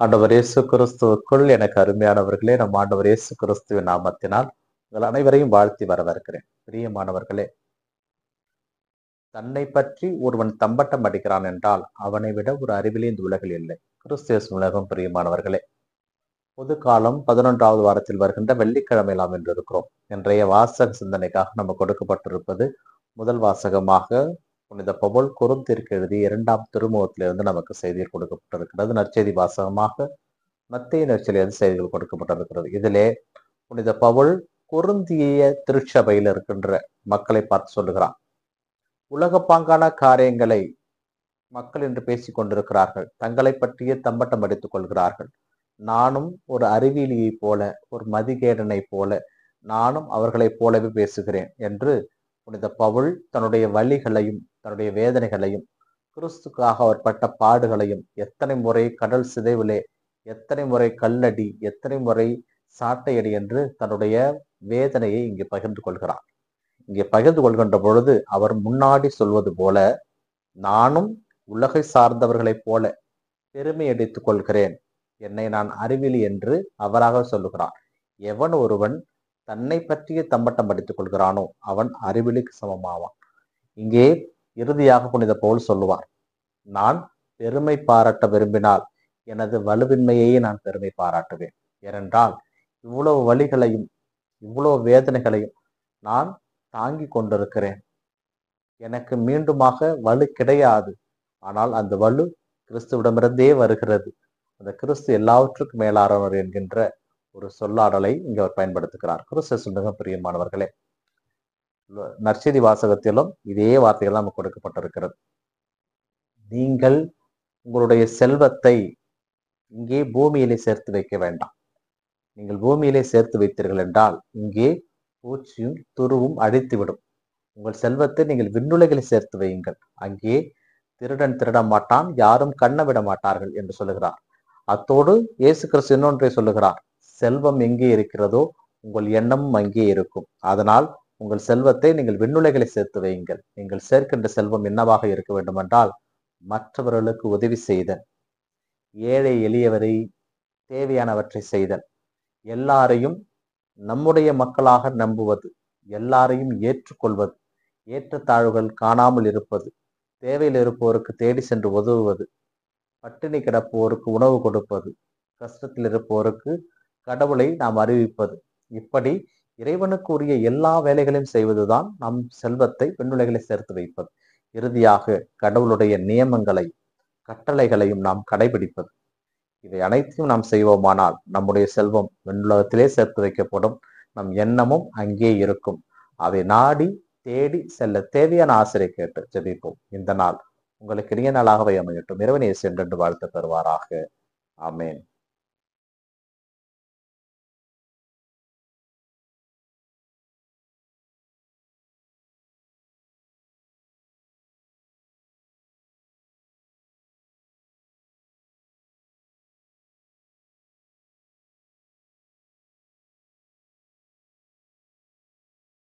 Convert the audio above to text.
ஆண்டவர் இயேசு கிறிஸ்துவுக்குள் எனக்கு அருமையானவர்களே, நம் ஆண்டவர் இயேசு கிறிஸ்துவின் நாமத்தினால் உங்கள் அனைவரையும் வாழ்த்தி வரவேற்கிறேன். பிரியமானவர்களே, தன்னை பற்றி ஒருவன் தம்பட்டம் அடிக்கிறான் என்றால் அவனை விட ஒரு அறிவிலே இந்த உலகில் இல்லை. கிறிஸ்து இயேசு உலகம். பிரியமானவர்களே, பொது காலம் 11வது வாரத்தில் வருகின்ற வெள்ளிக்கிழமை நாம் என்று இருக்கிறோம். இன்றைய வாசக சிந்தனைக்காக நம்ம கொடுக்கப்பட்டிருப்பது முதல் வாசகமாக புனித பவுல் கொரிந்தியருக்கு எழுதிய 2ஆம் திருமுகத்திலிருந்து நமக்கு செய்திகள் கொடுக்கப்பட்டிருக்கிறது. நற்செய்தி வாசகமாக மத்தேயு நற்செய்தியிலிருந்து செய்திகள் கொடுக்கப்பட்டிருக்கிறது. இதிலே புனித பவுல் கொரிந்திய திருச்சபையில் இருக்கின்ற மக்களை பார்த்து சொல்லுகிறான். உலக பாங்கான காரியங்களை மக்கள் என்று பேசிக் கொண்டிருக்கிறார்கள். தங்களை பற்றிய தம்பட்டம் அடித்துக் கொள்கிறார்கள். நானும் ஒரு அறிவியலியைப் போல, ஒரு மதிகேடனைப் போல, நானும் அவர்களைப் போலவே பேசுகிறேன் என்று புனித பவுல் தன்னுடைய வலிகளையும் தன்னுடைய வேதனைகளையும் கிறிஸ்துக்காக அவர் பட்ட பாடுகளையும், எத்தனை முறை கடல் சிதைவிலே, எத்தனை முறை கல்லடி, எத்தனை முறை சாட்டையடி என்று தன்னுடைய வேதனையை இங்கே பகிர்ந்து கொள்கிறார். இங்கே பகிர்ந்து கொள்கின்ற பொழுது அவர் முன்னாடி சொல்வது போல, நானும் உலகை சார்ந்தவர்களைப் போல பெருமை அடித்துக் கொள்கிறேன், என்னை நான் அறிவிலி என்று அவராக சொல்லுகிறார். எவன் ஒருவன் தன்னை பற்றிய தம்பட்டம் அடித்துக் கொள்கிறானோ அவன் அறிவிலிக்கு சமமாவான். இங்கே இறுதியாக புனித பவுல் சொல்லுவார், நான் பெருமை பாராட்ட விரும்பினால் எனது வலுவின்மையையே நான் பெருமை பாராட்டுவேன். ஏனென்றால் இவ்வளவு வலிகளையும் இவ்வளவு வேதனைகளையும் நான் தாங்கி கொண்டிருக்கிறேன். எனக்கு மீண்டுமாக வலு கிடையாது. ஆனால் அந்த வலு கிறிஸ்துவிடமிருந்தே வருகிறது. அந்த கிறிஸ்து எல்லாவற்றுக்கும் மேலானவர் என்கின்ற ஒரு சொல்லாடலை இங்கே அவர் பயன்படுத்துகிறார். கிறிஸ்து சொல்லுங்க. பிரியமானவர்களே, நற்செய்தி வாசகத்திலும் இதே வார்த்தைகள் நமக்கு கொடுக்கப்பட்டிருக்கிறது. நீங்கள் உங்களுடைய செல்வத்தை இங்கே பூமியிலே சேர்த்து வைக்க வேண்டாம். நீங்கள் பூமியிலே சேர்த்து வைத்தீர்கள் என்றால் இங்கே பூச்சியும் துருவும் அழித்துவிடும். உங்கள் செல்வத்தை நீங்கள் விண்ணுலகில் சேர்த்து வையுங்கள். அங்கே திருடன் திருட மாட்டான், யாரும் கண்ண விட மாட்டார்கள் என்று சொல்லுகிறார். அத்தோடு இயேசு கிறிஸ்து இன்னொன்றை சொல்லுகிறார், செல்வம் எங்கே இருக்கிறதோ உங்கள் எண்ணமும் அங்கே இருக்கும். அதனால் உங்கள் செல்வத்தை நீங்கள் விண்ணுலகிலே சேர்த்து வையுங்கள். நீங்கள் சேர்க்கின்ற செல்வம் என்னவாக இருக்க வேண்டும் என்றால், மற்றவர்களுக்கு உதவி செய்தல், ஏழை எளியவரை தேவையானவற்றை செய்தல், எல்லாரையும் நம்முடைய மக்களாக நம்புவது, எல்லாரையும் ஏற்றுக்கொள்வது, ஏற்றத்தாழ்வுகள் காணாமல் இருப்பது, தேவையில் இருப்போருக்கு தேடி சென்று உதவுவது, பட்டினி கிடப்போருக்கு உணவு கொடுப்பது, கஷ்டத்தில் இருப்போருக்கு கடவுளை நாம் அறிவிப்பது, இப்படி இறைவனுக்கு உரிய எல்லா வேலைகளையும் செய்வதுதான் நம் செல்வத்தை விண்ணுலகிலே சேர்த்து வைப்பது. இறுதியாக கடவுளுடைய நியமங்களை கட்டளைகளையும் நாம் கடைபிடிப்பது. இதை அனைத்தையும் நாம் செய்வோமானால் நம்முடைய செல்வம் விண்ணுலகத்திலே சேர்த்து வைக்கப்படும். நம் எண்ணமும் அங்கே இருக்கும். அதை நாடி தேடி செல்ல தேவையான ஆசிரியை கேட்டு ஜெபிப்போம். இந்த நாள் உங்களுக்கு இனிய நாளாகவே அமையட்டும். இறைவன் இயேசு என்றென்று வாழ்த்து பெறுவாராக. ஆமேன்.